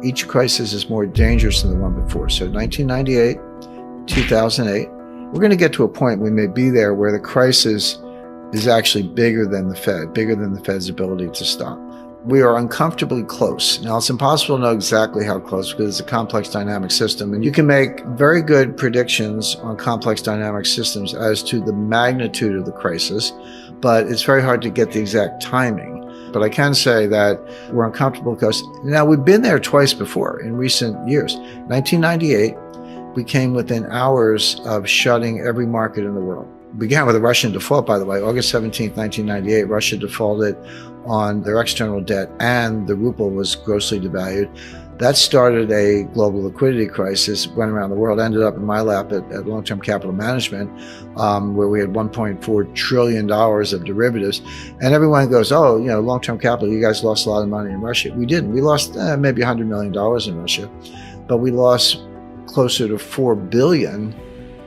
each crisis is more dangerous than the one before. So 1998, 2008, we're going to get to a point, we may be there, where the crisis is actually bigger than the Fed, bigger than the Fed's ability to stop. We are uncomfortably close. Now, it's impossible to know exactly how close because it's a complex dynamic system, and you can make very good predictions on complex dynamic systems as to the magnitude of the crisis, but it's very hard to get the exact timing. But I can say that we're uncomfortable because now we've been there twice before in recent years. 1998, we came within hours of shutting every market in the world. Began with a Russian default, by the way. August 17th, 1998, Russia defaulted on their external debt and the ruble was grossly devalued. That started a global liquidity crisis, went around the world, ended up in my lap at Long-Term Capital Management, where we had $1.4 trillion of derivatives. And everyone goes, oh, long-term capital, you guys lost a lot of money in Russia. We didn't. We lost maybe $100 million in Russia, but we lost closer to $4 billion.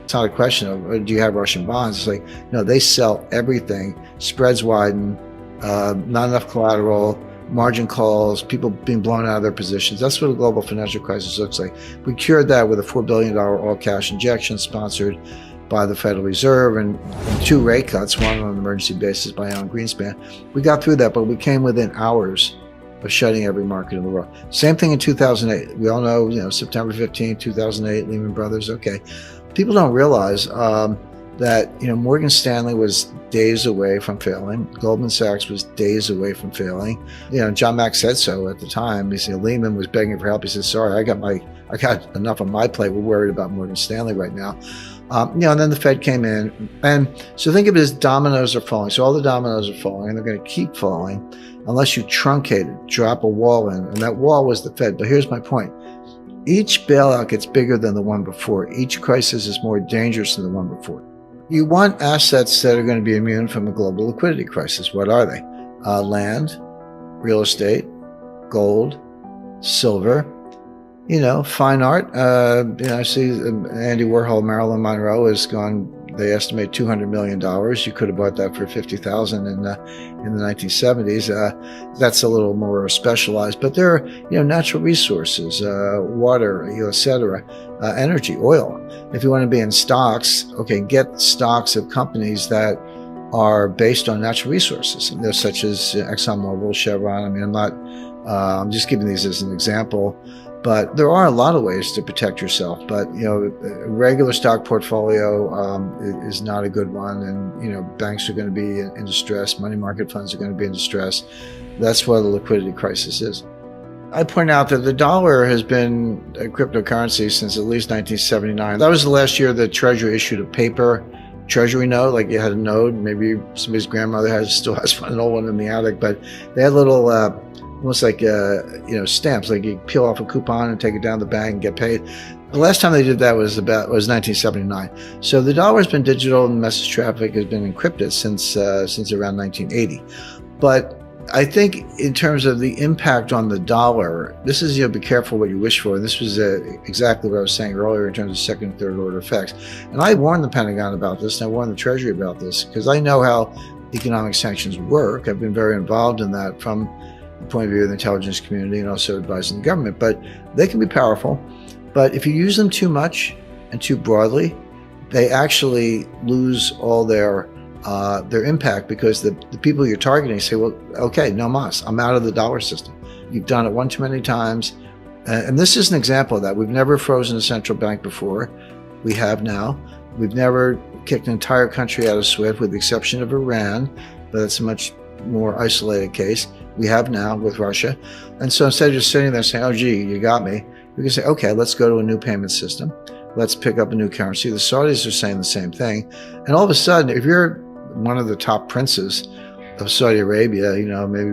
It's not a question of, do you have Russian bonds? It's like, no, they sell everything. Spreads widen, not enough collateral, margin calls, people being blown out of their positions. That's what a global financial crisis looks like. We cured that with a $4 billion all-cash injection sponsored by the Federal Reserve and 2 rate cuts, one on an emergency basis by Alan Greenspan. We got through that, but we came within hours of shutting every market in the world. Same thing in 2008. We all know, September 15, 2008, Lehman Brothers. Okay. People don't realize that Morgan Stanley was days away from failing. Goldman Sachs was days away from failing. John Mack said so at the time. He said Lehman was begging for help. He said, "Sorry, I got enough on my plate. We're worried about Morgan Stanley right now." And then the Fed came in, and so think of it as dominoes are falling. So all the dominoes are falling, and they're going to keep falling unless you truncate it, drop a wall in, and that wall was the Fed. But here's my point. Each bailout gets bigger than the one before. Each crisis is more dangerous than the one before. You want assets that are going to be immune from a global liquidity crisis. What are they? Land, real estate, gold, silver, fine art. I see Andy Warhol, Marilyn Monroe has gone, they estimate $200 million. You could have bought that for $50,000 in the 1970s. That's a little more specialized, but there are, natural resources, water, et cetera, energy, oil. If you want to be in stocks, okay, get stocks of companies that are based on natural resources, such as ExxonMobil, Chevron. I'm just giving these as an example. But there are a lot of ways to protect yourself. But, a regular stock portfolio is not a good one. And, banks are going to be in distress. Money market funds are going to be in distress. That's what the liquidity crisis is. I point out that the dollar has been a cryptocurrency since at least 1979. That was the last year the Treasury issued a paper Treasury note, like you had a note. Maybe somebody's grandmother still has an old one in the attic. But they had little... almost like, stamps, like you peel off a coupon and take it down to the bank and get paid. The last time they did that was 1979. So the dollar's been digital and message traffic has been encrypted since around 1980. But I think in terms of the impact on the dollar, this is, be careful what you wish for. And this was exactly what I was saying earlier in terms of second and third order effects. And I warned the Pentagon about this and I warned the Treasury about this because I know how economic sanctions work. I've been very involved in that from the point of view of the intelligence community and also advising the government, but they can be powerful. But if you use them too much and too broadly, they actually lose all their impact because the people you're targeting say, well, okay, no mas, I'm out of the dollar system. You've done it one too many times. And this is an example of that. We've never frozen a central bank before. We have now. We've never kicked an entire country out of SWIFT with the exception of Iran, but that's a much more isolated case. We have now with Russia. And so instead of just sitting there saying, oh, gee, you got me, we can say, okay, let's go to a new payment system. Let's pick up a new currency. The Saudis are saying the same thing. And all of a sudden, if you're one of the top princes of Saudi Arabia, maybe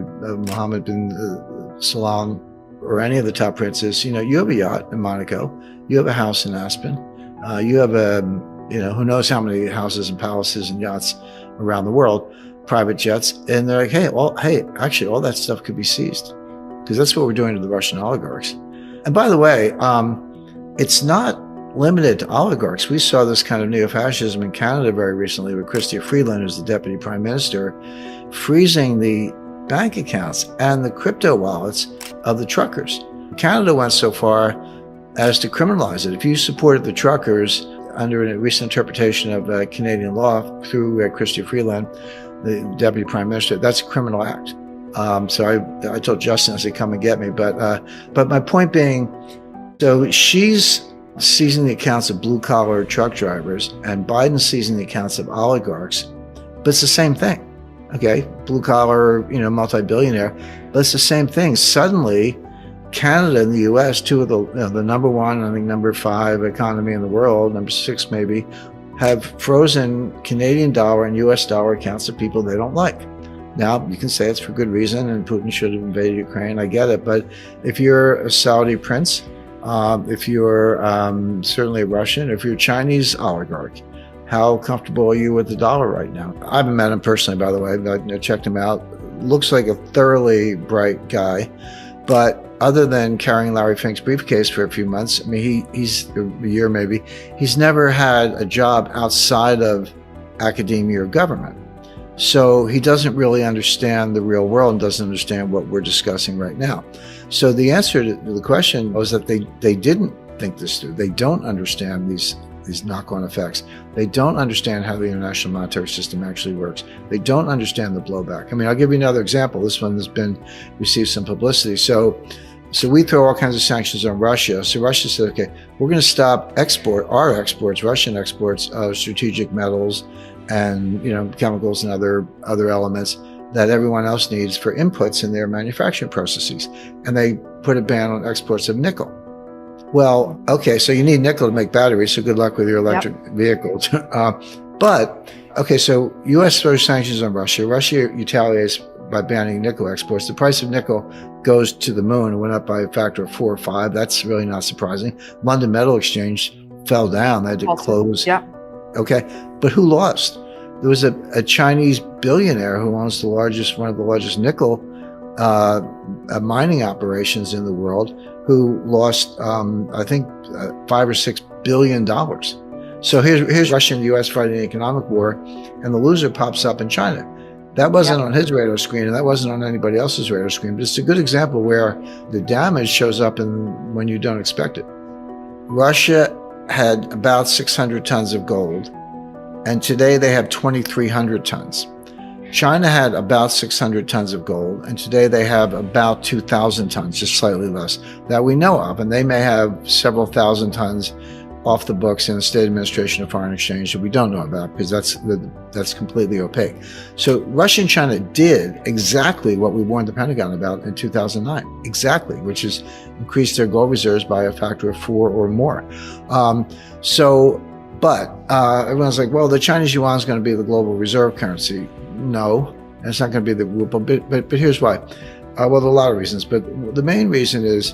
Mohammed bin Salman or any of the top princes, you have a yacht in Monaco, you have a house in Aspen, you have who knows how many houses and palaces and yachts around the world, private jets, and they're like, actually, all that stuff could be seized, because that's what we're doing to the Russian oligarchs. And by the way, it's not limited to oligarchs. We saw this kind of neo-fascism in Canada very recently with Chrystia Freeland, who's the deputy prime minister, freezing the bank accounts and the crypto wallets of the truckers. Canada went so far as to criminalize it. If you supported the truckers under a recent interpretation of Canadian law through Chrystia Freeland, the Deputy Prime Minister, that's a criminal act. So I told Justin, I said, come and get me. But my point being, so she's seizing the accounts of blue-collar truck drivers, and Biden's seizing the accounts of oligarchs. But it's the same thing, okay? Blue-collar, multi-billionaire, but it's the same thing. Suddenly, Canada and the U.S., two of the number one, I think number 5 economy in the world, number 6 maybe, have frozen Canadian dollar and U.S. dollar accounts of people they don't like. Now, you can say it's for good reason, and Putin should have invaded Ukraine. I get it. But if you're a Saudi prince, if you're certainly a Russian, if you're a Chinese oligarch, how comfortable are you with the dollar right now? I haven't met him personally, by the way. I checked him out. Looks like a thoroughly bright guy. But other than carrying Larry Fink's briefcase for a few months, I mean, he's a year maybe, he's never had a job outside of academia or government. So he doesn't really understand the real world and doesn't understand what we're discussing right now. So the answer to the question was that they didn't think this through. They don't understand these knock-on effects. They don't understand how the international monetary system actually works. They don't understand the blowback. I mean, I'll give you another example. This one has received some publicity. So we throw all kinds of sanctions on Russia. So Russia said, okay, we're going to stop our exports, Russian exports of strategic metals and chemicals and other elements that everyone else needs for inputs in their manufacturing processes. And they put a ban on exports of nickel. Well, okay, so you need nickel to make batteries, so good luck with your electric vehicles. But, okay, so U.S. throws sanctions on Russia. Russia retaliates by banning nickel exports. The price of nickel goes to the moon. It went up by a factor of 4 or 5. That's really not surprising. London Metal Exchange fell down. They had to close. Yeah. Okay, but who lost? There was a Chinese billionaire who owns one of the largest nickel mining operations in the world, who lost, I think, $5 or $6 billion. So here's Russia and the U.S. fighting an economic war, and the loser pops up in China. That wasn't on his radar screen, and that wasn't on anybody else's radar screen. But it's a good example where the damage shows up when you don't expect it. Russia had about 600 tons of gold, and today they have 2,300 tons. China had about 600 tons of gold, and today they have about 2,000 tons, just slightly less, that we know of. And they may have several thousand tons off the books in the State Administration of Foreign Exchange that we don't know about, because that's completely opaque. So Russia and China did exactly what we warned the Pentagon about in 2009, exactly, which is increase their gold reserves by a factor of 4 or more. But everyone's like, well, the Chinese yuan is going to be the global reserve currency. No, it's not going to be the ruble. But here's why. Well, there are a lot of reasons, but the main reason is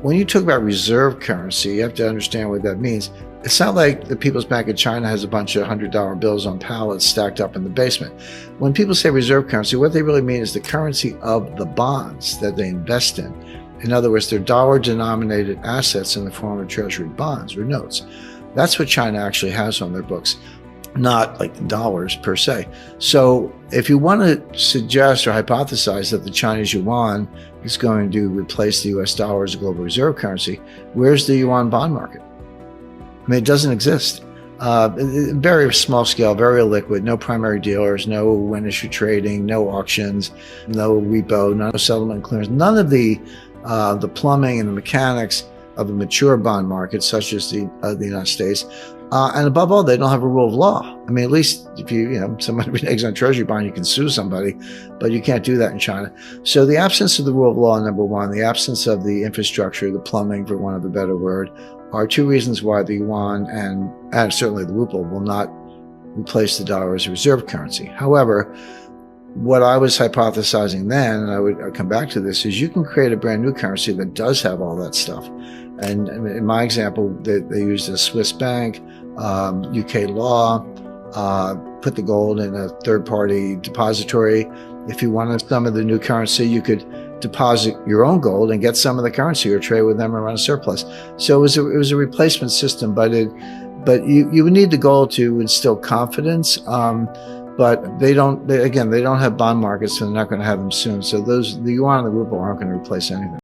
when you talk about reserve currency, you have to understand what that means. It's not like the People's Bank of China has a bunch of $100 bills on pallets stacked up in the basement. When people say reserve currency, what they really mean is the currency of the bonds that they invest in. In other words, they're dollar-denominated assets in the form of treasury bonds or notes. That's what China actually has on their books, not like dollars per se. So if you want to suggest or hypothesize that the Chinese yuan is going to replace the US dollar as a global reserve currency, where's the yuan bond market? I mean, it doesn't exist. Very small scale, very illiquid, no primary dealers, no win issue trading, no auctions, no repo, no settlement clearance, none of the plumbing and the mechanics of a mature bond market such as the United States. And above all, they don't have a rule of law. I mean, at least if somebody reneges on a treasury bond, you can sue somebody, but you can't do that in China. So the absence of the rule of law, number one, the absence of the infrastructure, the plumbing, for want of a better word, are two reasons why the yuan and certainly the ruble will not replace the dollar as a reserve currency. However, what I was hypothesizing then, and I'll come back to this, is you can create a brand new currency that does have all that stuff. And in my example, they used a Swiss bank, UK law, put the gold in a third-party depository. If you wanted some of the new currency, you could deposit your own gold and get some of the currency or trade with them around a surplus. So it was a replacement system, but you would need the gold to instill confidence. But they don't have bond markets, so they're not going to have them soon. So the yuan and the ruble aren't going to replace anything.